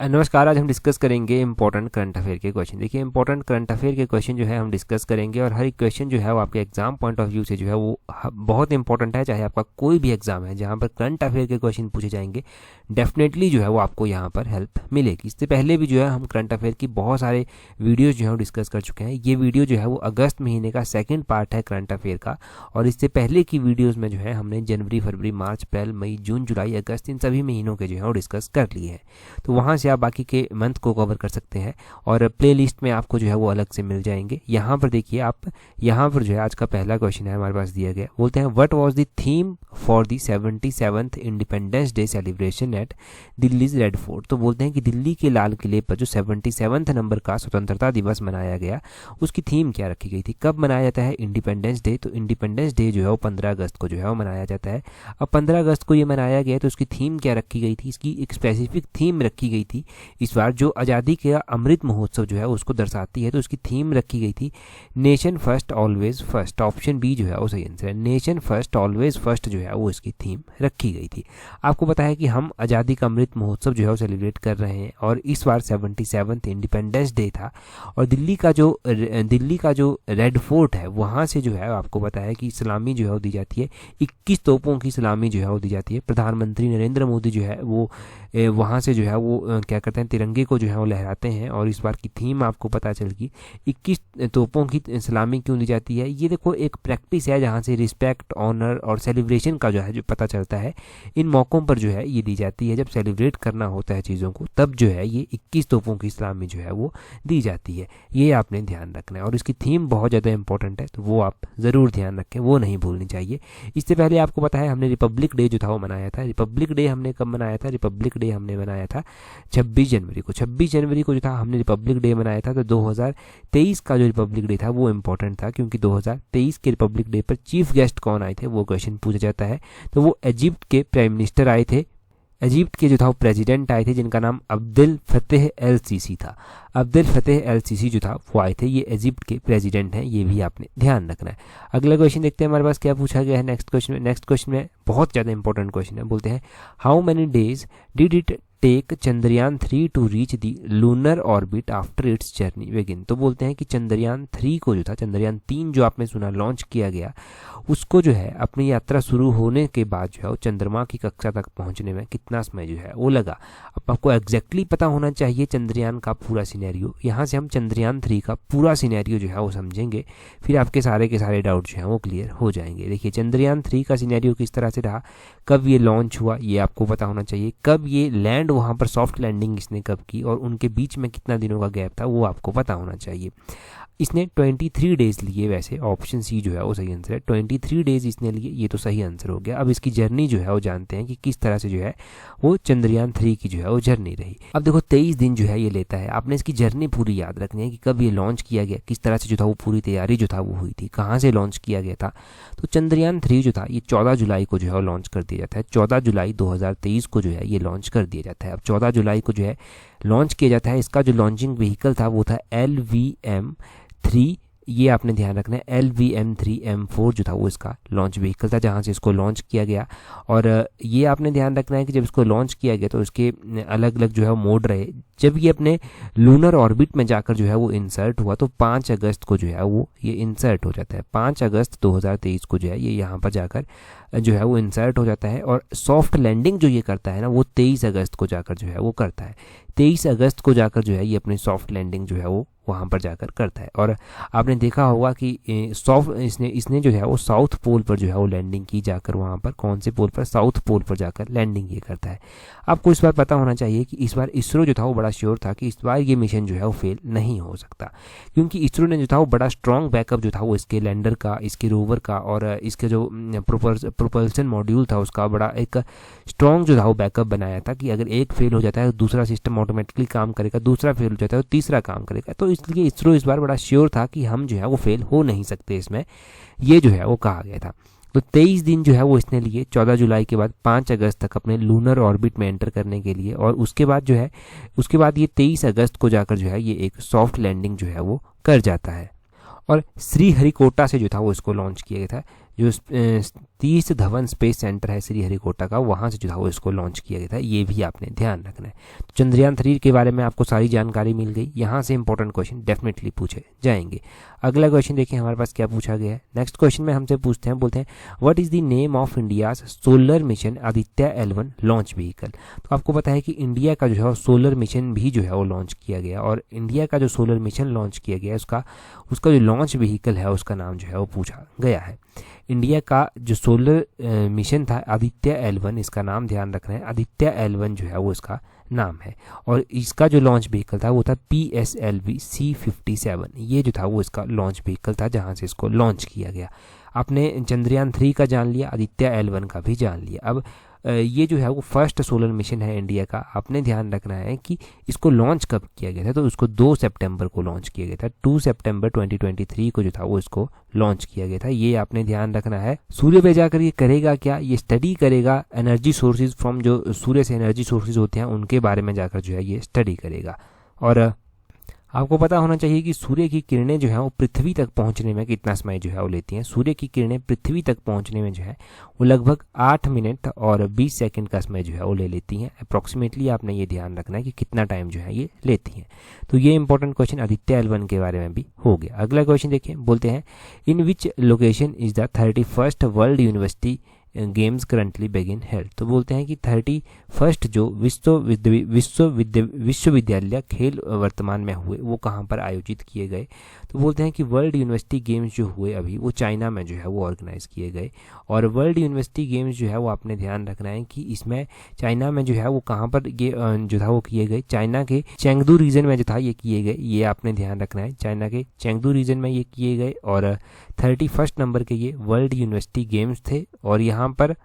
नमस्कार। आज हम डिस्कस करेंगे इंपॉर्टेंट करंट अफेयर के क्वेश्चन। देखिए इंपॉर्टेंट करंट अफेयर के क्वेश्चन जो है हम डिस्कस करेंगे और हर एक क्वेश्चन जो है वो आपके एग्जाम पॉइंट ऑफ व्यू से जो है वो बहुत इंपॉर्टेंट है। चाहे आपका कोई भी एग्जाम है जहाँ पर करंट अफेयर के क्वेश्चन पूछे जाएंगे, डेफिनेटली जो है वो आपको यहाँ पर हेल्प मिलेगी। इससे पहले भी जो है हम करंट अफेयर की बहुत सारे वीडियोज़ जो है वो डिस्कस कर चुके हैं। ये वीडियो जो है वो अगस्त महीने का सेकेंड पार्ट है करंट अफेयर का, और इससे पहले की वीडियोज़ में जो है हमने जनवरी, फरवरी, मार्च, अप्रैल, मई, जून, जुलाई, अगस्त इन सभी महीनों के जो है वो डिस्कस कर लिए हैं। तो वहाँ से आप बाकी के मंथ को कवर कर सकते हैं और प्लेलिस्ट में आपको जो है वो अलग से मिल जाएंगे। यहाँ पर देखिए, आप यहाँ पर जो है आज का पहला क्वेश्चन है हमारे पास दिया गया। बोलते हैं what was the theme for the 77th independence day celebration at Delhi's red fort. तो बोलते हैं कि दिल्ली के लाल किले पर जो 77 नंबर का स्वतंत्रता दिवस मनाया गया, उसकी थीम क्या रखी गई थी, कब मनाया जाता है इंडिपेंडेंस डे। तो इंडिपेंडेंस डे जो है वो 15 अगस्त को जो है वो मनाया जाता है। अब 15 अगस्त को ये मनाया गया तो उसकी थीम क्या रखी गई थी, इसकी एक स्पेसिफिक थीम रखी गई थी। इस बार जो आज़ादी का अमृत महोत्सव जो है उसको दर्शाती है, तो उसकी थीम रखी गई थी nation first always first. Option B जो है वो सही आंसर है, नेशन फर्स्ट ऑलवेज फर्स्ट जो है वो इसकी थीम रखी गई थी। आपको पता है कि हम आज़ादी का अमृत महोत्सव जो है वो सेलिब्रेट कर रहे हैं और इस बार 77th इंडिपेंडेंस डे था। और दिल्ली का जो रेड फोर्ट है वहाँ से जो है आपको पता है कि सलामी जो है वो दी जाती है, 21 तोपों की सलामी जो है वो दी जाती है। प्रधानमंत्री नरेंद्र मोदी जो है वो वहाँ से जो है वो क्या करते हैं, तिरंगे को जो है वो लहराते हैं। और इस बार की थीम आपको पता चल गई, 21 तोपों की सलामी क्यों दी जाती है। ये देखो एक प्रैक्टिस है जहाँ से रिस्पेक्ट, ऑनर और सेलिब्रेशन का जो है जो पता चलता है। इन मौक़ों पर जो है ये दी जाती है, जब सेलिब्रेट करना होता है चीज़ों को, तब जो है ये 21 तोपों की सलामी जो है वो दी जाती है। ये आपने ध्यान रखना है और इसकी थीम बहुत ज़्यादा इंपॉर्टेंट है, तो वो आप ज़रूर ध्यान रखें, वो नहीं भूलनी चाहिए। इससे पहले आपको पता है हमने रिपब्लिक डे जो था वो मनाया था। रिपब्लिक डे हमने कब मनाया था, रिपब्लिक डे हमने मनाया था 26 जनवरी को। 26 जनवरी को जो था हमने रिपब्लिक डे मनाया था। तो 2023 का जो रिपब्लिक डे था वो इम्पोर्टेंट था, क्योंकि 2023 के रिपब्लिक डे पर चीफ गेस्ट कौन आए थे वो क्वेश्चन पूछा जाता है। तो वो इजिप्ट के प्राइम मिनिस्टर आए थे, इजिप्ट के जो था वो प्रेसिडेंट आए थे जिनका नाम अब्देल फतेह एल सीसी था। अब्देल फतेह एल सीसी जो था वो आए थे, ये इजिप्ट के प्रेसिडेंट हैं, ये भी आपने ध्यान रखना है। अगला क्वेश्चन देखते हैं हमारे पास क्या पूछा गया है नेक्स्ट क्वेश्चन में बहुत ज़्यादा इंपॉर्टेंट क्वेश्चन है। बोलते हैं how many days did it take Chandrayaan 3 to reach the lunar orbit after its journey begin. तो बोलते हैं कि चंद्रयान 3 को जो था, चंद्रयान 3 जो आपने सुना लॉन्च किया गया, उसको जो है अपनी यात्रा शुरू होने के बाद जो है वो चंद्रमा की कक्षा तक पहुंचने में कितना समय जो है वो लगा। अब आपको एग्जैक्टली पता होना चाहिए चंद्रयान का पूरा सिनेरियो। यहाँ से हम चंद्रयान 3 का पूरा सिनेरियो जो है वो समझेंगे, फिर आपके सारे के सारे डाउट जो हैं वो क्लियर हो जाएंगे। देखिए चंद्रयान 3 का सिनेरियो किस तरह से रहा, कब ये लॉन्च हुआ ये आपको पता होना चाहिए, कब ये लैंड वहाँ पर सॉफ्ट लैंडिंग इसने कब की और उनके बीच में कितना दिनों का गैप था वो आपको पता होना चाहिए। इसने 23 डेज लिए, वैसे ऑप्शन सी जो है वो सही आंसर है, 23 डेज इसने लिए, ये तो सही आंसर हो गया। अब इसकी जर्नी जो है वो जानते हैं कि किस तरह से जो है वो चंद्रयान 3 की जो है वो जर्नी रही। अब देखो 23 दिन जो है ये लेता है, आपने इसकी जर्नी पूरी याद रखनी है कि कब ये लॉन्च किया गया, किस तरह से जो था वो पूरी तैयारी जो था वो हुई थी, कहाँ से लॉन्च किया गया था। तो चंद्रयान 3 जो था ये 14 जुलाई को जो है वो लॉन्च कर दिया जाता है। 14 जुलाई 2023 को जो है ये लॉन्च कर दिया जाता है। अब 14 जुलाई को जो है लॉन्च किया जाता है। इसका जो लॉन्चिंग व्हीकल था वो था LVM-3, ये आपने ध्यान रखना है, LVM-3M4 जो था वो इसका लॉन्च व्हीकल था जहाँ से इसको लॉन्च किया गया। और ये आपने ध्यान रखना है कि जब इसको लॉन्च किया गया तो इसके अलग अलग जो है वो मोड रहे। जब ये अपने लूनर ऑर्बिट में जाकर जो है वो इंसर्ट हुआ तो 5 अगस्त को जो है वो ये इंसर्ट हो जाता है। 5 अगस्त 2023 को जो है ये यहाँ पर जाकर जो है वो इंसर्ट हो जाता है। और सॉफ्ट लैंडिंग जो ये करता है ना वो 23 अगस्त को जाकर जो है वो करता है। 23 अगस्त को जाकर जो है ये अपनी सॉफ्ट लैंडिंग जो है वो वहाँ पर जाकर करता है। और आपने देखा होगा कि इसने जो है वो साउथ पोल पर जो है वो लैंडिंग की, जाकर वहाँ पर कौन से पोल पर, साउथ पोल पर जाकर लैंडिंग ये करता है। आपको इस बार पता होना चाहिए कि इस बार इसरो जो था वो बड़ा श्योर था कि इस बार ये मिशन जो है वो फेल नहीं हो सकता, क्योंकि इसरो ने जो था वो बड़ा स्ट्रॉन्ग बैकअप जो था वो इसके लैंडर का, इसके रोवर का और इसके जो प्रोपल्सन मॉड्यूल था उसका बड़ा एक स्ट्रॉन्ग जो था वो बैकअप बनाया था कि अगर एक फेल हो जाता है तो दूसरा सिस्टम ऑटोमेटिकली काम करेगा, दूसरा फेल हो जाता है तो तीसरा काम करेगा। तो इसलिए इसरो इस बार बड़ा श्योर था कि हम जो है वो फेल हो नहीं सकते इसमें, ये जो है वो कहा गया था। तो 23 दिन जो है वो इसने लिए 14 जुलाई के बाद 5 अगस्त तक अपने लूनर ऑर्बिट में एंटर करने के लिए। और उसके बाद जो है उसके बाद ये 23 अगस्त को जाकर जो है ये एक सॉफ्ट लैंडिंग जो है वो कर जाता है। और श्रीहरिकोटा से जो था वो इसको लॉन्च किया गया था, जो तीर्थ धवन स्पेस सेंटर है श्रीहरिकोटा का, वहाँ से जो था वो इसको लॉन्च किया गया था। ये भी आपने ध्यान रखना है। तो चंद्रयान 3 के बारे में आपको सारी जानकारी मिल गई। यहाँ से इंपॉर्टेंट क्वेश्चन डेफिनेटली पूछे जाएंगे। अगला क्वेश्चन देखिए हमारे पास क्या पूछा गया है। नेक्स्ट क्वेश्चन में हमसे पूछते हैं, बोलते हैं what is the name of India's solar mission Aditya L1 launch vehicle. तो आपको पता है कि इंडिया का जो है सोलर मिशन भी जो है वो लॉन्च किया गया, और इंडिया का जो सोलर मिशन लॉन्च किया गया उसका जो लॉन्च व्हीकल है उसका नाम जो है वो पूछा गया है। इंडिया का जो सोलर मिशन था आदित्य L1, इसका नाम ध्यान रखना है, आदित्य L1 जो है वो इसका नाम है। और इसका जो लॉन्च व्हीकल था वो था PSLV C57, ये जो था वो इसका लॉन्च व्हीकल था जहां से इसको लॉन्च किया गया। आपने चंद्रयान 3 का जान लिया, आदित्य L1 का भी जान लिया। अब ये जो है वो फर्स्ट सोलर मिशन है इंडिया का। आपने ध्यान रखना है कि इसको लॉन्च कब किया गया था, तो उसको 2 सितंबर को लॉन्च किया गया था। 2 सितंबर 2023 को जो था वो इसको लॉन्च किया गया था। ये आपने ध्यान रखना है। सूर्य पे जाकर ये करेगा क्या, ये स्टडी करेगा एनर्जी सोर्सेज फ्रॉम, जो सूर्य से एनर्जी सोर्सेज होते हैं उनके बारे में जाकर जो है ये स्टडी करेगा। और आपको पता होना चाहिए कि सूर्य की किरणें जो है वो पृथ्वी तक पहुंचने में कितना समय जो है वो लेती हैं। सूर्य की किरणें पृथ्वी तक पहुंचने में जो है वो लगभग 8 मिनट और 20 सेकंड का समय जो है वो ले लेती हैं अप्रॉक्सीमेटली। आपने ये ध्यान रखना है कि कितना टाइम जो है ये लेती हैं। तो ये इंपॉर्टेंट क्वेश्चन आदित्य L1 के बारे में भी हो गया। अगला क्वेश्चन देखिए, बोलते हैं in which location is the 31st world university games currently begin held. तो बोलते हैं कि 31st जो विश्वविद्यालय खेल वर्तमान में हुए वो कहाँ पर आयोजित किए गए। तो बोलते हैं कि वर्ल्ड यूनिवर्सिटी गेम्स जो हुए अभी वो चाइना में जो है वो ऑर्गेनाइज किए गए। और वर्ल्ड यूनिवर्सिटी गेम्स जो है वो आपने ध्यान रखना है कि इसमें चाइना में जो है वो कहाँ पर जो था वो किए गए, चाइना के चेंगडू रीजन में जो था ये किए गए। ये आपने ध्यान रखना है, चाइना के चेंगडू रीजन में ये किए गए। और 31st नंबर के ये वर्ल्ड यूनिवर्सिटी गेम्स थे। और यहाँ पर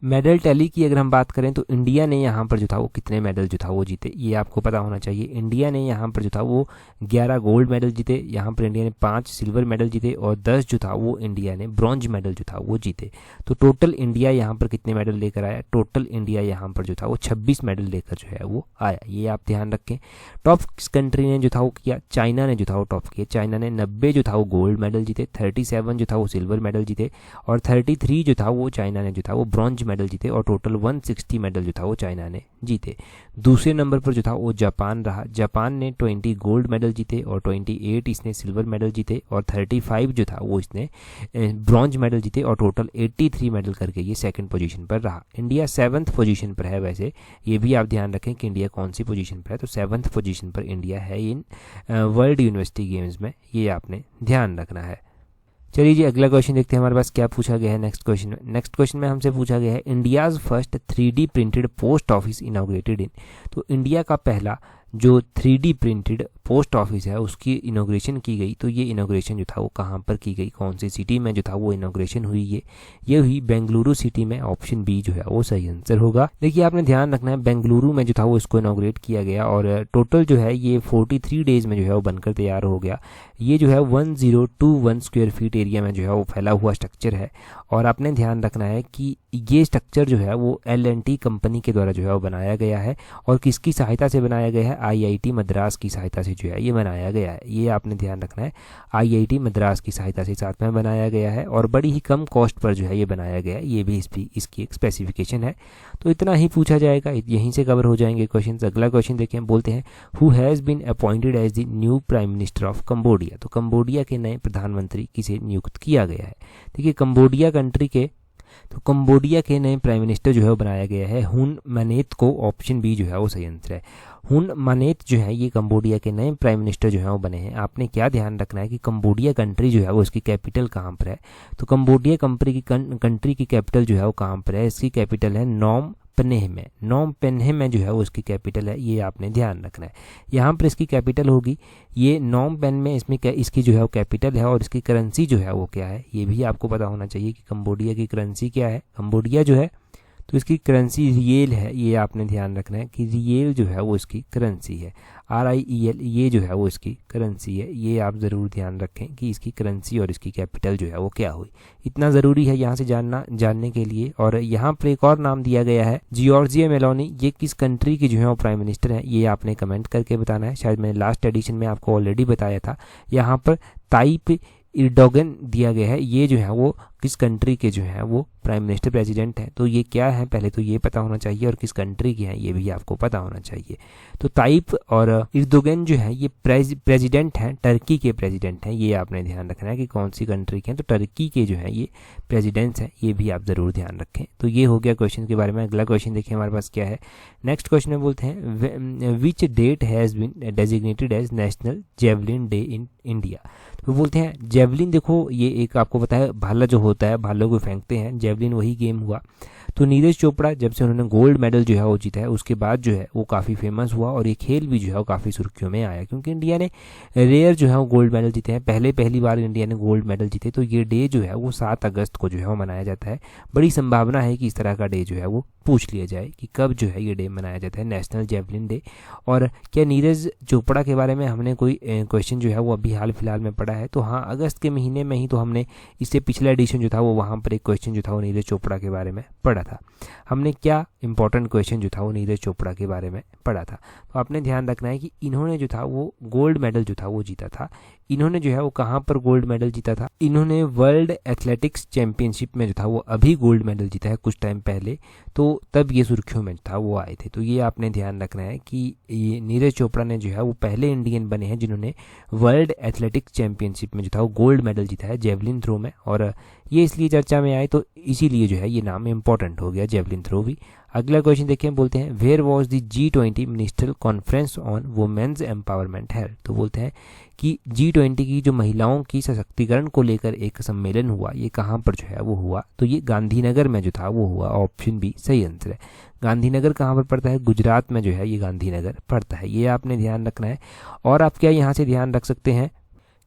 मेडल टैली की अगर हम बात करें तो इंडिया ने यहाँ पर जो था वो कितने मेडल जो था वो जीते, ये आपको पता होना चाहिए। इंडिया ने यहाँ पर जो था वो 11 गोल्ड मेडल जीते, यहाँ पर इंडिया ने 5 सिल्वर मेडल जीते और 10 जो था वो इंडिया ने ब्रॉन्ज मेडल जो था वो जीते। तो टोटल इंडिया यहाँ पर कितने मेडल लेकर आया, टोटल इंडिया यहाँ पर जो था वो 26 मेडल लेकर जो है वो आया। ये आप ध्यान रखें। टॉप किस कंट्री ने जो था वो किया, चाइना ने जो था वो टॉप किया। चाइना ने 90 जो था वो गोल्ड मेडल जीते, 37 जो था वो सिल्वर मेडल जीते और 33 जो था वो चाइना ने जो था वो ब्रॉन्ज मेडल जीते और टोटल 160 मेडल जो था वो चाइना ने जीते। दूसरे नंबर पर जो था वो जापान रहा। जापान ने 20 गोल्ड मेडल जीते और 28 इसने सिल्वर मेडल जीते और 35 जो था वो इसने ब्रॉन्ज मेडल जीते और टोटल 83 मेडल करके ये सेकंड पोजीशन पर रहा। इंडिया 7th पोजीशन पर है। वैसे ये भी आप ध्यान रखें कि इंडिया कौन सी पोजीशन पर है, तो 7th पोजीशन पर इंडिया है इन वर्ल्ड यूनिवर्सिटी गेम्स में, ये आपने ध्यान रखना है। चलिए जी अगला क्वेश्चन देखते हैं हमारे पास क्या पूछा गया है नेक्स्ट क्वेश्चन में हमसे पूछा गया है India's first 3D printed post office inaugurated इन। तो इंडिया का पहला जो 3D प्रिंटेड पोस्ट ऑफिस है उसकी इनॉग्रेशन की गई। तो ये इनॉग्रेशन जो था वो कहाँ पर की गई, कौन सी सिटी में जो था वो इनॉग्रेशन हुई, ये हुई बेंगलुरु सिटी में। ऑप्शन बी जो है वो सही आंसर होगा। देखिए आपने ध्यान रखना है बेंगलुरु में जो था वो इसको इनॉग्रेट किया गया और टोटल जो है ये 43 डेज में जो है वो बनकर तैयार हो गया। ये जो है 1021 स्क्वायर फीट एरिया में जो है वो फैला हुआ स्ट्रक्चर है। और आपने ध्यान रखना है कि ये स्ट्रक्चर जो है वो L&T कंपनी के द्वारा जो है वो बनाया गया है और किसकी सहायता से बनाया गया है, IIT मद्रास की सहायता से जो है ये बनाया गया है। ये आपने ध्यान रखना है, IIT मद्रास की सहायता से साथ में बनाया गया है और बड़ी ही कम कॉस्ट पर जो है ये बनाया गया है। ये भी इसकी एक स्पेसिफिकेशन है। तो इतना ही पूछा जाएगा, यहीं से कवर हो जाएंगे क्वेश्चन। अगला क्वेश्चन देखें, बोलते हैं who has been appointed as the new prime minister of Cambodia. तो कंबोडिया के नए प्रधानमंत्री किसे नियुक्त किया गया है। देखिए कंबोडिया के नए प्राइम मिनिस्टर जो है वो बनाया गया है हुन मानेत को। ऑप्शन बी जो है वो सही आंसर है। हुन मानेत जो है ये कंबोडिया के नए प्राइम मिनिस्टर जो है वो बने हैं। आपने क्या ध्यान रखना है कि कंबोडिया कंट्री जो है वो इसकी कैपिटल कहाँ पर है। तो कंबोडिया कंट्री की कैपिटल जो है वो कहाँ पर है, इसकी कैपिटल है नॉम पेन्हे में जो है वो इसकी कैपिटल है। ये आपने ध्यान रखना है, यहाँ पर इसकी कैपिटल होगी ये नॉम पेन में। इसमें इसकी जो है वो कैपिटल है और इसकी करेंसी जो है वो क्या है, ये भी आपको पता होना चाहिए कि कंबोडिया की करेंसी क्या है। कंबोडिया जो है तो इसकी करेंसी रियल है। ये आपने ध्यान रखना है कि रियल जो है वो इसकी करेंसी है, RIEL ये जो है वो इसकी करेंसी है। ये आप ज़रूर ध्यान रखें कि इसकी करेंसी और इसकी कैपिटल जो है वो क्या हुई, इतना ज़रूरी है यहाँ से जानने के लिए। और यहाँ पर एक और नाम दिया गया है जॉर्जिया मेलोनी। ये किस कंट्री की जो है वो प्राइम मिनिस्टर है, ये आपने कमेंट करके बताना है। शायद मैंने लास्ट एडिशन में आपको ऑलरेडी बताया था। यहाँ पर ताइप एर्डोगन दिया गया है, ये जो है वो किस कंट्री के जो है वो प्राइम मिनिस्टर प्रेसिडेंट हैं। तो ये क्या है, पहले तो ये पता होना चाहिए, और किस कंट्री के हैं ये भी आपको पता होना चाहिए। तो ताइप और एर्दोगन जो है ये प्रेसिडेंट हैं, टर्की के प्रेसिडेंट हैं। ये आपने ध्यान रखना है कि कौन सी कंट्री के हैं। तो टर्की के जो है ये प्रेसिडेंट्स हैं, ये भी आप ज़रूर ध्यान रखें। तो ये हो गया क्वेश्चन के बारे में। अगला क्वेश्चन देखिए हमारे पास क्या है। नेक्स्ट क्वेश्चन में बोलते हैं which date has been designated as national javelin day in India. तो बोलते हैं जेवलिन, देखो ये एक आपको पता है भाला जो होता है, भालों को फेंकते हैं, जेवलिन वही गेम हुआ। तो नीरज चोपड़ा जब से उन्होंने गोल्ड मेडल जो है वो जीता है, उसके बाद जो है वो काफ़ी फेमस हुआ, और ये खेल भी जो है वो काफ़ी सुर्खियों में आया, क्योंकि इंडिया ने रेयर जो है वो गोल्ड मेडल जीते हैं। पहली बार इंडिया ने गोल्ड मेडल जीते। तो ये डे जो है वो 7 अगस्त को जो है वो मनाया जाता है। बड़ी संभावना है कि इस तरह का डे जो है वो पूछ लिया जाए कि कब जो है ये डे मनाया जाता है, नेशनल जेवलिन डे। और क्या नीरज चोपड़ा के बारे में हमने कोई क्वेश्चन जो है वो अभी हाल फिलहाल में पढ़ा है? तो हाँ, अगस्त के महीने में ही तो हमने इससे पिछला एडिशन जो था वो वहाँ पर एक क्वेश्चन जो था वो नीरज चोपड़ा के बारे में पढ़ा था। हमने क्या इंपॉर्टेंट क्वेश्चन जो था वो नीरज चोपड़ा के बारे में पढ़ा था। तो आपने ध्यान रखना है कि इन्होंने जो था वो गोल्ड मेडल जो था वो जीता था। इन्होंने जो है वो कहाँ पर गोल्ड मेडल जीता था? इन्होंने वर्ल्ड एथलेटिक्स चैंपियनशिप में जो था वो अभी गोल्ड मेडल जीता है कुछ टाइम पहले, तो तब ये सुर्खियों में था वो आए थे। तो ये आपने ध्यान रखना है कि ये नीरज चोपड़ा ने जो है वो पहले इंडियन बने हैं जिन्होंने वर्ल्ड एथलेटिक्स चैंपियनशिप में जो था वो गोल्ड मेडल जीता है जेवलिन थ्रो में। और ये इसलिए चर्चा में आए तो इसीलिए जो है ये नाम इंपॉर्टेंट हो गया, जेवलिन थ्रो भी। अगला क्वेश्चन देखिए, बोलते हैं where was the G20 ministerial conference on women's empowerment health. तो बोलते हैं कि G20 की जो महिलाओं की सशक्तिकरण को लेकर एक सम्मेलन हुआ, ये कहाँ पर जो है वो हुआ? तो ये गांधीनगर में जो था वो हुआ। ऑप्शन बी सही आंसर है। गांधीनगर कहाँ पर पड़ता है? गुजरात में जो है ये गांधीनगर पड़ता है। ये आपने ध्यान रखना है। और आप क्या यहाँ से ध्यान रख सकते हैं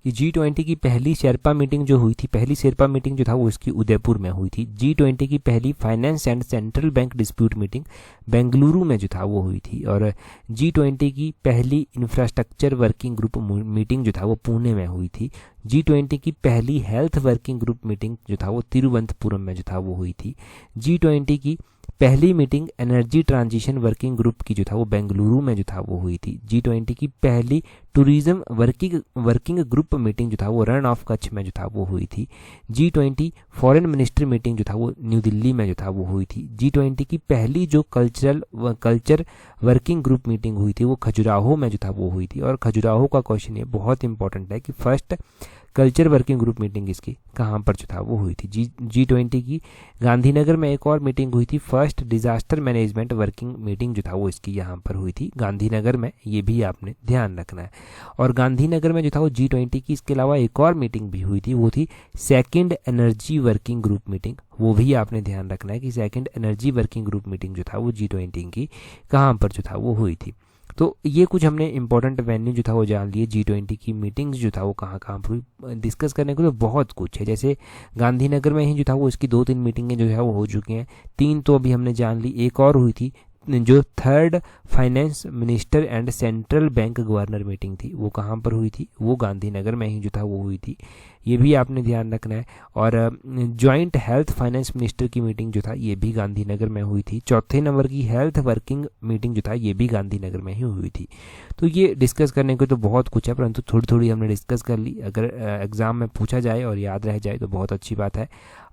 कि G20 की पहली शेरपा मीटिंग जो हुई थी, पहली शेरपा मीटिंग जो था वो इसकी उदयपुर में हुई थी। G20 की पहली finance and central bank dispute meeting Bengaluru में जो था वो हुई थी। और G20 की पहली इंफ्रास्ट्रक्चर वर्किंग ग्रुप मीटिंग जो था वो पुणे में हुई थी। G20 की पहली हेल्थ वर्किंग ग्रुप मीटिंग जो था वो तिरुवनंतपुरम में जो था वो हुई थी। G20 की पहली meeting energy transition working group की जो था वो बेंगलुरु में जो था वो हुई थी। G20 की पहली टूरिज्म वर्किंग ग्रुप मीटिंग जो था वो रन ऑफ कच्छ में जो था वो हुई थी। G20 फॉरेन मिनिस्टर मीटिंग जो था वो न्यू दिल्ली में जो था वो हुई थी। G20 की पहली जो कल्चर वर्किंग ग्रुप मीटिंग हुई थी वो खजुराहो में जो था वो हुई थी। और खजुराहो का क्वेश्चन ये बहुत इंपॉर्टेंट है कि first culture working group meeting इसकी कहाँ पर जो था वो हुई थी? G20 की गांधीनगर में एक और मीटिंग हुई थी, first disaster management working meeting जो था वो इसकी यहाँ पर हुई थी गांधीनगर में। ये भी आपने ध्यान रखना है। और गांधीनगर में जो था वो G20 की इसके अलावा एक और मीटिंग भी हुई थी, वो थी second energy working group meeting. वो भी आपने ध्यान रखना है कि second energy working group meeting जो था वो G20 की कहाँ पर जो था वो हुई थी। तो ये कुछ हमने इंपॉर्टेंट वेन्यू जो था वो जान लिए। G20 की मीटिंग्स जो था वो कहाँ कहाँ पर डिस्कस करने को तो बहुत कुछ है। जैसे गांधीनगर में ही जो था वो इसकी 2-3 मीटिंगें जो है वो हो चुकी हैं। 3 तो अभी हमने जान ली, एक और हुई थी जो third finance minister and central bank governor meeting थी, वो कहाँ पर हुई थी? वो गांधीनगर में ही जो था वो हुई थी। ये भी आपने ध्यान रखना है। और जॉइंट हेल्थ फाइनेंस मिनिस्टर की मीटिंग जो था ये भी गांधीनगर में हुई थी। चौथे नंबर की हेल्थ वर्किंग मीटिंग जो था ये भी गांधीनगर में ही हुई थी। तो ये डिस्कस करने को तो बहुत कुछ है, परंतु थोड़ी थोड़ी हमने डिस्कस कर ली। अगर एग्जाम में पूछा जाए और याद रह जाए तो बहुत अच्छी बात है।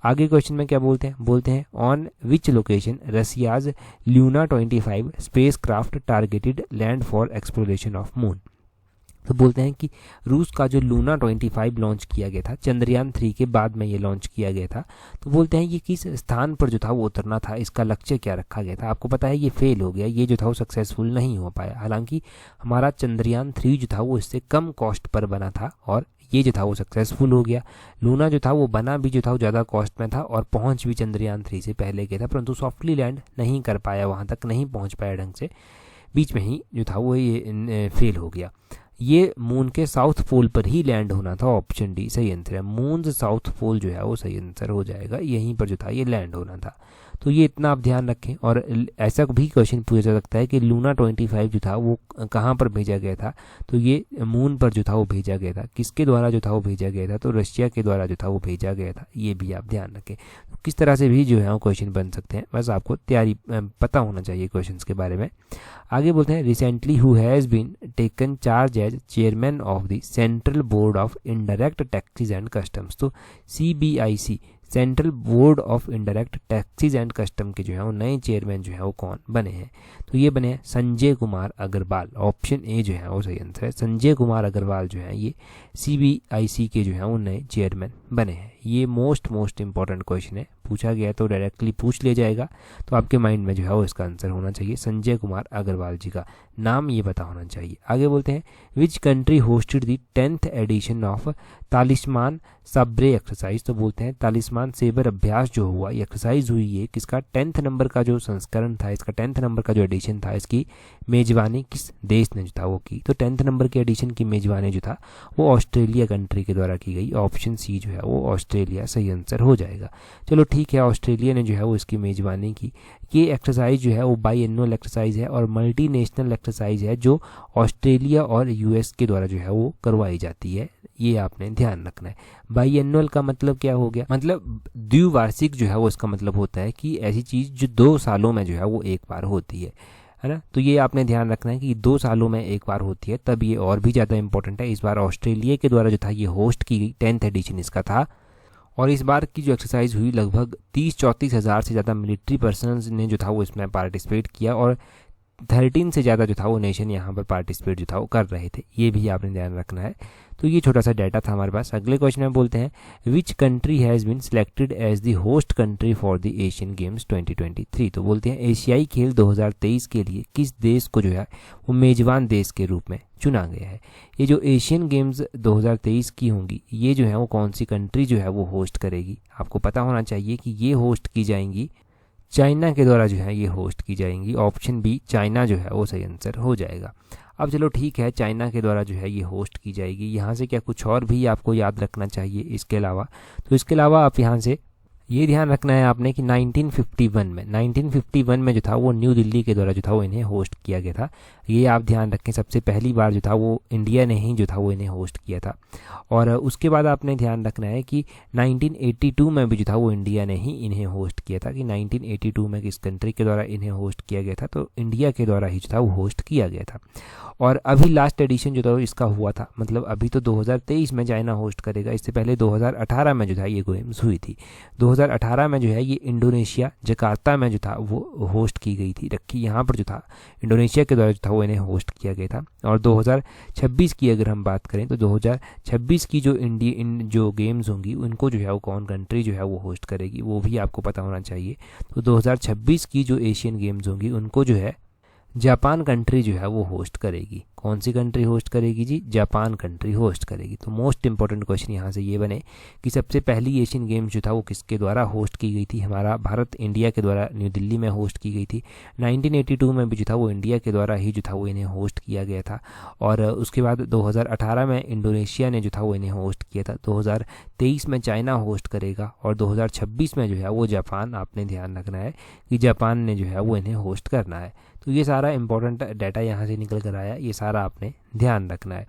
आगे क्वेश्चन में क्या बोलते हैं on which location Russia's lunar 25 space craft targeted land for exploration of moon. तो बोलते हैं कि रूस का जो लूना 25 लॉन्च किया गया था, चंद्रयान 3 के बाद में ये लॉन्च किया गया था। तो बोलते हैं ये किस स्थान पर जो था वो उतरना था, इसका लक्ष्य क्या रखा गया था? आपको पता है ये फेल हो गया, ये जो था वो सक्सेसफुल नहीं हो पाया। हालांकि हमारा चंद्रयान 3 जो था वो इससे कम कॉस्ट पर बना था और ये जो था वो सक्सेसफुल हो गया। लूना जो था वो बना भी जो था वो ज़्यादा कॉस्ट में था और पहुंच भी चंद्रयान 3 से पहले गया था, परंतु सॉफ्टली लैंड नहीं कर पाया, वहाँ तक नहीं पहुँच पाया ढंग से, बीच में ही जो था वो ये फेल हो गया। ये मून के साउथ पोल पर ही लैंड होना था। ऑप्शन डी सही आंसर है। मून साउथ पोल जो है वो सही आंसर हो जाएगा, यहीं पर जो था ये लैंड होना था। तो ये इतना आप ध्यान रखें। और ऐसा भी क्वेश्चन पूछा जा सकता है कि लूना 25 जो था वो कहाँ पर भेजा गया था? तो ये मून पर जो था वो भेजा गया था। किसके द्वारा जो था वो भेजा गया था? तो रशिया के द्वारा जो था वो भेजा गया था। ये भी आप ध्यान रखें। तो किस तरह से भी जो है वो क्वेश्चन बन सकते हैं, बस आपको तैयारी पता होना चाहिए क्वेश्चन के बारे में। आगे बोलते हैं recently who has been taken charge as chairman of the central board of indirect taxes and customs. तो CBIC central board of indirect taxes and custom के जो है वो नए चेयरमैन जो है वो कौन बने हैं? तो ये बने हैं संजय कुमार अग्रवाल। ऑप्शन ए जो है वो सही आंसर है। संजय कुमार अग्रवाल जो है ये CBIC के जो है वो नए चेयरमैन बने हैं। ये मोस्ट इंपॉर्टेंट क्वेश्चन है, पूछा गया तो डायरेक्टली पूछ लिया जाएगा, तो आपके माइंड में जो है वो इसका आंसर होना चाहिए। संजय कुमार अग्रवाल जी का नाम ये पता होना चाहिए। आगे बोलते हैं which country hosted the 10th edition of Talisman Sabre exercise. तो बोलते हैं तालिस्मान सेबर अभ्यास जो हुआ, ये एक्सरसाइज हुई है किसका? 10th नंबर का जो संस्करण था इसका, 10th नंबर का जो एडिशन था, इसकी मेजबानी किस देश ने जो था वो की? तो 10th नंबर के एडिशन की मेजबानी जो था वो ऑस्ट्रेलिया कंट्री के द्वारा की गई। ऑप्शन सी जो है वो ऑस्ट्रेलिया सही आंसर हो जाएगा। चलो ठीक है, ऑस्ट्रेलिया ने जो है वो इसकी मेजबानी की। ये एक्सरसाइज जो है वो बाई एनुअल एक्सरसाइज है और मल्टी नेशनल एक्सरसाइज है जो ऑस्ट्रेलिया और US के द्वारा जो है वो करवाई जाती है। ये आपने ध्यान रखना है। बाई एनुअल का मतलब क्या हो गया? मतलब द्विवार्षिक जो है वो इसका मतलब होता है कि ऐसी चीज़ जो 2 सालों में जो है वो एक बार होती है ना। तो ये आपने ध्यान रखना है कि 2 सालों में एक बार होती है, तब ये और भी ज़्यादा इंपॉर्टेंट है। इस बार ऑस्ट्रेलिया के द्वारा जो था ये होस्ट की गई, 10th एडिशन इसका था। और इस बार की जो एक्सरसाइज हुई लगभग 30-34 हज़ार से ज़्यादा मिलिट्री पर्सनस ने जो था वो इसमें पार्टिसिपेट किया और 13 से ज़्यादा जो था वो नेशन यहाँ पर पार्टिसिपेट जो था वो कर रहे थे। ये भी आपने ध्यान रखना है। तो ये छोटा सा डाटा था हमारे पास। अगले क्वेश्चन में बोलते हैं which country has been selected as the host country for the Asian games 2023। तो बोलते हैं एशियाई खेल 2023 के लिए किस देश को जो है वो मेजबान देश के रूप में चुना गया है? ये जो एशियन गेम्स 2023 की होंगी, ये जो है वो कौन सी कंट्री जो है वो होस्ट करेगी? आपको पता होना चाहिए कि ये होस्ट की जाएंगी चाइना के द्वारा, जो है ये होस्ट की जाएंगी। ऑप्शन बी चाइना जो है वो सही आंसर हो जाएगा। अब चलो ठीक है, चाइना के द्वारा जो है ये होस्ट की जाएगी। यहाँ से क्या कुछ और भी आपको याद रखना चाहिए इसके अलावा? तो इसके अलावा आप यहाँ से ये ध्यान रखना है आपने कि 1951 में जो था वो न्यू दिल्ली के द्वारा जो था वो इन्हें होस्ट किया गया था। ये आप ध्यान रखें, सबसे पहली बार जो था वो इंडिया ने ही जो था वो इन्हें होस्ट किया था। और उसके बाद आपने ध्यान रखना है कि 1982 में भी जो था वो इंडिया ने ही इन्हें होस्ट किया था। कि 1982 में किस कंट्री के द्वारा इन्हें होस्ट किया गया था? तो इंडिया के द्वारा ही जो था वो होस्ट किया गया था। और अभी लास्ट एडिशन जो था इसका हुआ था, मतलब अभी तो 2023 में चाइना होस्ट करेगा, इससे पहले 2018 में जो था ये गेम्स हुई थी। 2018 में जो है ये इंडोनेशिया जकार्ता में जो था वो होस्ट की गई थी, रखी यहाँ पर जो था इंडोनेशिया के द्वारा जो था वो इन्हें होस्ट किया गया था। और 2026 की अगर हम बात करें तो 2026 की जो जो गेम्स होंगी उनको जो है वो कौन कंट्री जो है वो होस्ट करेगी, वो भी आपको पता होना चाहिए। तो 2026 की जो एशियन गेम्स होंगी उनको जो है जापान कंट्री जो है वो होस्ट करेगी। कौन सी कंट्री होस्ट करेगी जी? जापान कंट्री होस्ट करेगी। तो मोस्ट इंपॉर्टेंट क्वेश्चन यहाँ से ये बने कि सबसे पहली एशियन गेम्स जो था वो किसके द्वारा होस्ट की गई थी? हमारा भारत इंडिया के द्वारा न्यू दिल्ली में होस्ट की गई थी। 1982 में भी जो था वो इंडिया के द्वारा ही जो था वो इन्हें होस्ट किया गया था। और उसके बाद 2018 में इंडोनेशिया ने जो था वो इन्हें होस्ट किया था। 2023 में चाइना होस्ट करेगा और 2026 में जो है वो जापान, आपने ध्यान रखना है कि जापान ने जो है वो इन्हें होस्ट करना है। तो ये सारा इंपॉर्टेंट डाटा यहाँ से निकल कर आया, ये सारा आपने ध्यान रखना है।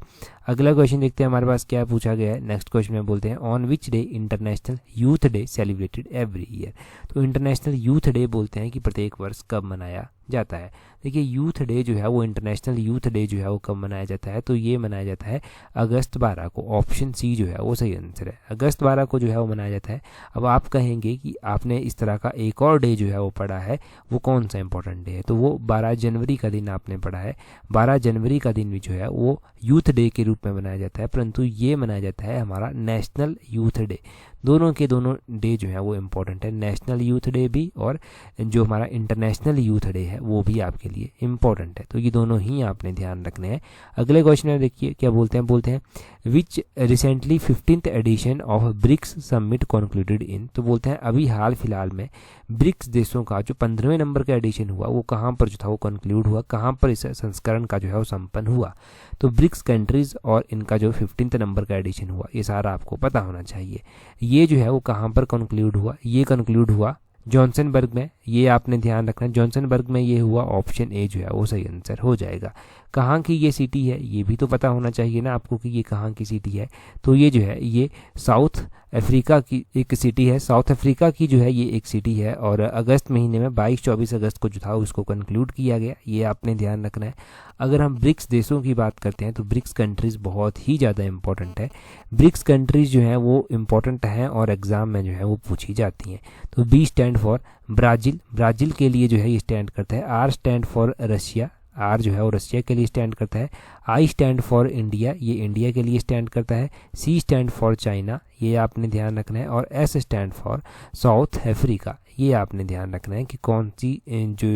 अगला क्वेश्चन देखते हैं हमारे पास क्या पूछा गया है। नेक्स्ट क्वेश्चन में बोलते हैं on which day international youth day celebrated every year. तो इंटरनेशनल यूथ डे बोलते हैं कि प्रत्येक वर्ष कब मनाया जाता है। देखिए यूथ डे जो है वो इंटरनेशनल यूथ डे जो है वो कब मनाया जाता है? तो ये मनाया जाता है अगस्त 12 को। ऑप्शन सी जो है वो सही आंसर है। अगस्त 12 को जो है वो मनाया जाता है। अब आप कहेंगे कि आपने इस तरह का एक और डे जो है वो पढ़ा है, वो कौन सा इंपॉर्टेंट डे है? तो वो 12 जनवरी का दिन आपने पढ़ा है। 12 जनवरी का दिन भी जो है वो यूथ डे के रूप में मनाया जाता है, परंतु ये मनाया जाता है हमारा नेशनल यूथ डे। दोनों के दोनों डे जो है वो इम्पोर्टेंट है, नेशनल यूथ डे भी और जो हमारा इंटरनेशनल यूथ डे है वो भी आपके लिए इम्पोर्टेंट है। तो ये दोनों ही आपने ध्यान रखने हैं। अगले क्वेश्चन में देखिए क्या बोलते हैं which recently 15th edition of BRICS summit concluded in. तो बोलते हैं अभी हाल फिलहाल में ब्रिक्स देशों का जो 15वें नंबर का एडिशन हुआ वो कहाँ पर जो था वो कंक्लूड हुआ, कहाँ पर इस संस्करण का जो है वो संपन्न हुआ? तो ब्रिक्स कंट्रीज़ और इनका जो 15th नंबर का एडिशन हुआ, ये सारा आपको पता होना चाहिए। ये जो है वो कहाँ पर कंक्लूड हुआ? ये कंक्लूड हुआ जॉनसनबर्ग में। ये आपने ध्यान रखना है, जॉनसनबर्ग में ये हुआ। ऑप्शन ए जो है वो सही आंसर हो जाएगा। कहाँ की ये सिटी है ये भी तो पता होना चाहिए ना आपको कि ये कहाँ की सिटी है। तो ये जो है ये साउथ अफ्रीका की एक सिटी है, साउथ अफ्रीका की जो है ये एक सिटी है। और अगस्त महीने में 22-24 अगस्त को जो था उसको कंक्लूड किया गया, ये आपने ध्यान रखना है। अगर हम ब्रिक्स देशों की बात करते हैं तो ब्रिक्स कंट्रीज़ बहुत ही ज़्यादा इंपॉर्टेंट है। ब्रिक्स कंट्रीज़ जो हैं वो इम्पॉर्टेंट हैं और एग्ज़ाम में जो है वो पूछी जाती हैं। तो B stand for Brazil, Brazil के लिए जो है ये स्टैंड करता है। R stand for Russia, R जो है वो रशिया के लिए स्टैंड करता है। आई स्टैंड फॉर इंडिया, ये इंडिया के लिए स्टैंड करता है। सी स्टैंड फॉर चाइना, ये आपने ध्यान रखना है। और S stand for south Africa, ये आपने ध्यान रखना है कि कौन सी जो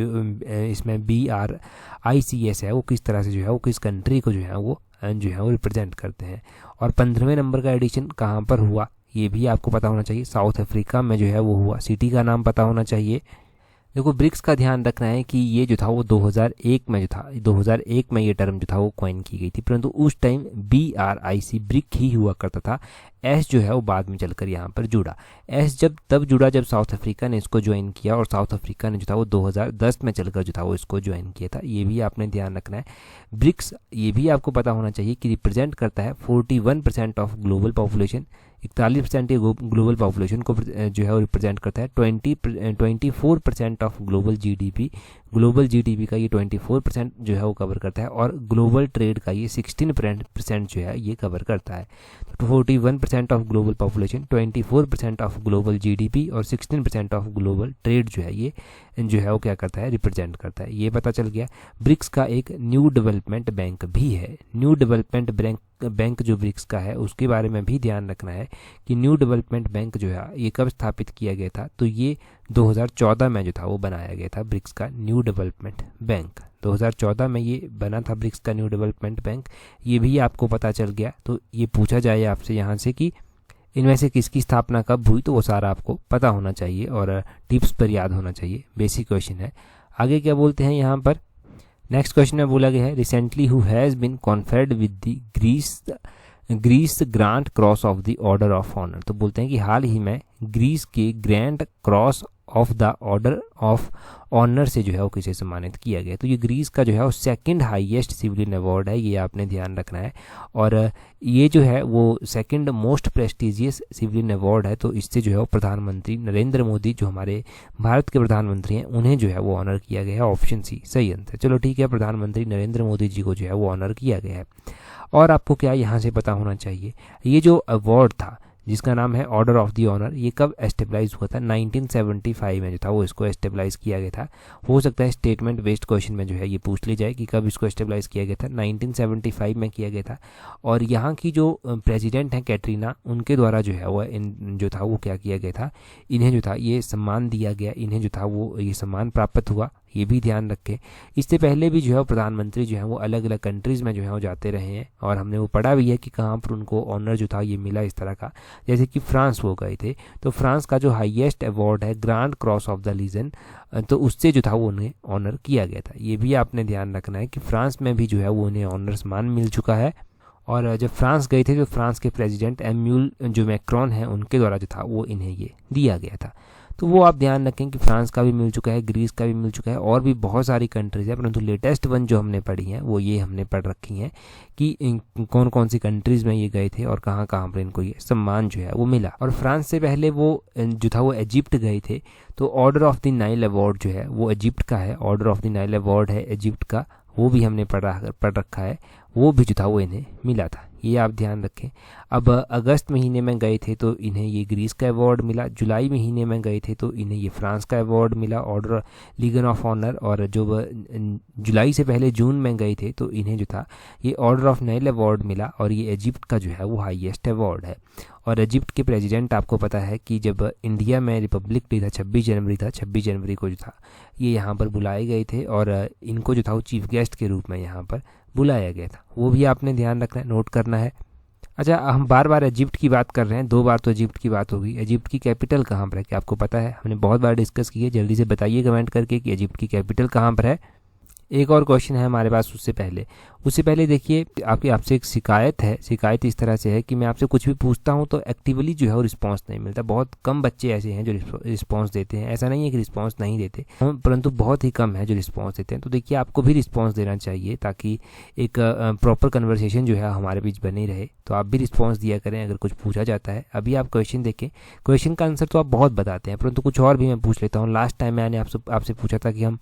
इसमें BRICS है वो किस तरह से जो है वो किस कंट्री को जो है वो रिप्रेजेंट करते हैं। और 15वें नंबर का एडिशन कहाँ पर हुआ ये भी आपको पता होना चाहिए। साउथ अफ्रीका में जो है वो हुआ, सिटी का नाम पता होना चाहिए। देखो ब्रिक्स का ध्यान रखना है कि ये जो था वो 2001 में जो था 2001 में ये टर्म जो था वो कॉइन की गई थी, परंतु उस टाइम BRIC ब्रिक ही हुआ करता था। एस जो है वो बाद में चलकर यहाँ पर जुड़ा। एस तब जुड़ा जब साउथ अफ्रीका ने इसको ज्वाइन किया, और साउथ अफ्रीका ने जो था वो 2010 में चलकर जो था वो इसको ज्वाइन किया था। ये भी आपने ध्यान रखना है। ब्रिक्स ये भी आपको पता होना चाहिए कि रिप्रेजेंट करता है 41% ऑफ ग्लोबल पॉपुलेशन, 41% ये ग्लोबल पॉपुलेशन को जो है वो रिप्रेजेंट करता है। 24% of global GDP, global GDP का ये 24% जो है वो कवर करता है। और ग्लोबल ट्रेड का ये 16% जो है ये कवर करता है। तो 41% of global population, 24% of global GDP और 16% ऑफ ग्लोबल ट्रेड जो है ये जो है वो क्या करता है, रिप्रेजेंट करता है। ये पता चल गया। ब्रिक्स का एक न्यू डेवलपमेंट बैंक भी है। न्यू डेवलपमेंट बैंक जो ब्रिक्स का है उसके बारे में भी ध्यान रखना है कि न्यू डेवलपमेंट बैंक जो है ये कब स्थापित किया गया था। तो ये 2014 में जो था वो बनाया गया था ब्रिक्स का न्यू डेवलपमेंट बैंक। 2014 में ये बना था ब्रिक्स का न्यू डेवलपमेंट बैंक, ये भी आपको पता चल गया। तो ये पूछा जाए आपसे यहाँ से कि इनमें से किसकी स्थापना कब हुई, तो वो सारा आपको पता होना चाहिए और टिप्स पर याद होना चाहिए। बेसिक क्वेश्चन है। आगे क्या बोलते हैं यहाँ पर, नेक्स्ट क्वेश्चन में बोला गया है recently who has been conferred with the Greece grant cross of the order of honour. तो बोलते हैं कि हाल ही में ग्रीस के grand cross of the order of honour से जो है वो किसे सम्मानित किया गया। तो ये ग्रीस का जो है वो सेकंड हाईएस्ट सिविलियन अवार्ड है, ये आपने ध्यान रखना है। और ये जो है वो second most prestigious civilian award है। तो इससे जो है वो प्रधानमंत्री नरेंद्र मोदी जो हमारे भारत के प्रधानमंत्री हैं उन्हें जो है वो ऑनर किया गया है। ऑप्शन सी सही आंसर। चलो ठीक है, प्रधानमंत्री नरेंद्र मोदी जी को जो है वो ऑनर किया गया है। और आपको क्या यहाँ से पता होना चाहिए, ये जो अवार्ड था जिसका नाम है ऑर्डर ऑफ द ऑनर, ये कब एस्टेब्लाइज हुआ था, 1975 में जो था वो इसको एस्टेब्लाइज किया गया था। हो सकता है स्टेटमेंट बेस्ड क्वेश्चन में जो है ये पूछ ली जाए कि कब इसको एस्टेब्लाइज किया गया था। 1975 में किया गया था। और यहाँ की जो प्रेसिडेंट हैं कैटरीना, उनके द्वारा जो है वो जो था वो क्या किया गया था, इन्हें जो था ये सम्मान दिया गया, इन्हें जो था वो ये सम्मान प्राप्त हुआ, ये भी ध्यान रखें। इससे पहले भी जो है प्रधानमंत्री जो है वो अलग अलग कंट्रीज़ में जो है वो जाते रहे हैं और हमने वो पढ़ा भी है कि कहाँ पर उनको ऑनर जो था ये मिला इस तरह का। जैसे कि फ्रांस वो गए थे, तो फ्रांस का जो हाईएस्ट अवार्ड है grand cross of the legion, तो उससे जो था वो उन्हें ऑनर किया गया था। ये भी आपने ध्यान रखना है कि फ्रांस में भी जो है वो उन्हें ऑनर सम्मान मिल चुका है। और जब फ्रांस गए थे तो फ्रांस के प्रेसिडेंट एम्यूल जो मैक्रोन हैं उनके द्वारा जो था वो इन्हें ये दिया गया था। तो वो आप ध्यान रखें कि फ्रांस का भी मिल चुका है, ग्रीस का भी मिल चुका है, और भी बहुत सारी कंट्रीज़ है, परंतु लेटेस्ट वन जो हमने पढ़ी हैं वो ये हमने पढ़ रखी हैं कि कौन कौन सी कंट्रीज़ में ये गए थे और कहाँ कहाँ पर इनको ये सम्मान जो है वो मिला। और फ्रांस से पहले वो जो था वो इजिप्ट गए थे, तो order of the Nile award जो है वो इजिप्ट का है, order of the Nile award है इजिप्ट का, वो भी हमने पढ़ रखा है, वो भी जो था वो इन्हें मिला था, ये आप ध्यान रखें। अब अगस्त महीने में गए थे तो इन्हें ये ग्रीस का अवार्ड मिला, जुलाई महीने में गए थे तो इन्हें ये फ्रांस का अवार्ड मिला, ऑर्डर लीजन ऑफ ऑनर, और जो जुलाई से पहले जून में गए थे तो इन्हें जो था ये ऑर्डर ऑफ नाइल अवार्ड मिला, और ये इजिप्ट का जो है वो हाईएस्ट अवार्ड है। और इजिप्ट के प्रेसिडेंट आपको पता है कि जब इंडिया में रिपब्लिक डे था 26 जनवरी था, 26 जनवरी को जो था ये यहाँ पर बुलाए गए थे और इनको जो था वो चीफ गेस्ट के रूप में यहाँ पर बुलाया गया था, वो भी आपने ध्यान रखना है, नोट करना है। अच्छा, हम बार बार इजिप्ट की बात कर रहे हैं, 2 बार तो इजिप्ट की बात होगी। इजिप्ट की कैपिटल कहाँ पर है, क्या आपको पता है? हमने बहुत बार डिस्कस की है, जल्दी से बताइए कमेंट करके कि इजिप्ट की कैपिटल कहाँ पर है। एक और क्वेश्चन है हमारे पास उससे पहले देखिए आपसे एक शिकायत है। शिकायत इस तरह से है कि मैं आपसे कुछ भी पूछता हूं तो एक्टिवली जो है वो रिस्पांस नहीं मिलता। बहुत कम बच्चे ऐसे हैं जो रिस्पांस देते हैं। ऐसा नहीं है कि रिस्पांस नहीं देते, परंतु बहुत ही कम है जो रिस्पांस देते हैं। तो देखिए आपको भी रिस्पांस देना चाहिए ताकि एक प्रॉपर कन्वर्सेशन जो है हमारे बीच बनी रहे। तो आप भी रिस्पांस दिया करें अगर कुछ पूछा जाता है। अभी आप क्वेश्चन देखें, क्वेश्चन का आंसर तो आप बहुत बताते हैं, परंतु कुछ और भी मैं पूछ लेता हूँ। लास्ट टाइम मैंने आपसे पूछा था कि हम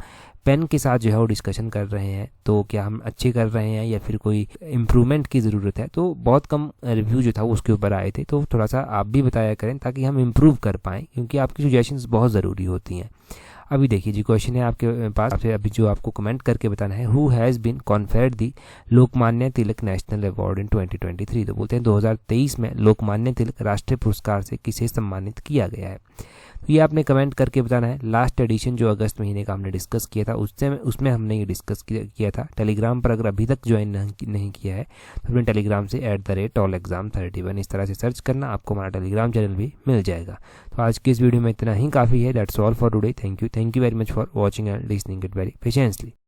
पेन के साथ जो है वो डिस्कशन कर रहे हैं, तो क्या हम अच्छे कर रहे हैं या फिर कोई इम्प्रूवमेंट की ज़रूरत है। तो बहुत कम रिव्यू जो था वो उसके ऊपर आए थे। तो थोड़ा सा आप भी बताया करें ताकि हम इम्प्रूव कर पाएँ, क्योंकि आपकी सजेशंस बहुत ज़रूरी होती हैं। अभी देखिए जी, क्वेश्चन है आपके पास आपसे अभी जो आपको कमेंट करके बताना है, who has been conferred the Lokmanya Tilak national award in 2023। तो बोलते हैं 2023 में लोकमान्य तिलक राष्ट्रीय पुरस्कार से किसे सम्मानित किया गया है। तो ये आपने कमेंट करके बताना है। लास्ट एडिशन जो अगस्त महीने का हमने डिस्कस किया था उसमें हमने ये डिस्कस किया था। टेलीग्राम पर अगर अभी तक ज्वाइन नहीं किया है तो अपने टेलीग्राम से @allexam31 इस तरह से सर्च करना, आपको हमारा टेलीग्राम चैनल भी मिल जाएगा। तो आज की इस वीडियो में इतना ही काफ़ी है। That's all for today. Thank you very much for watching and listening it very patiently.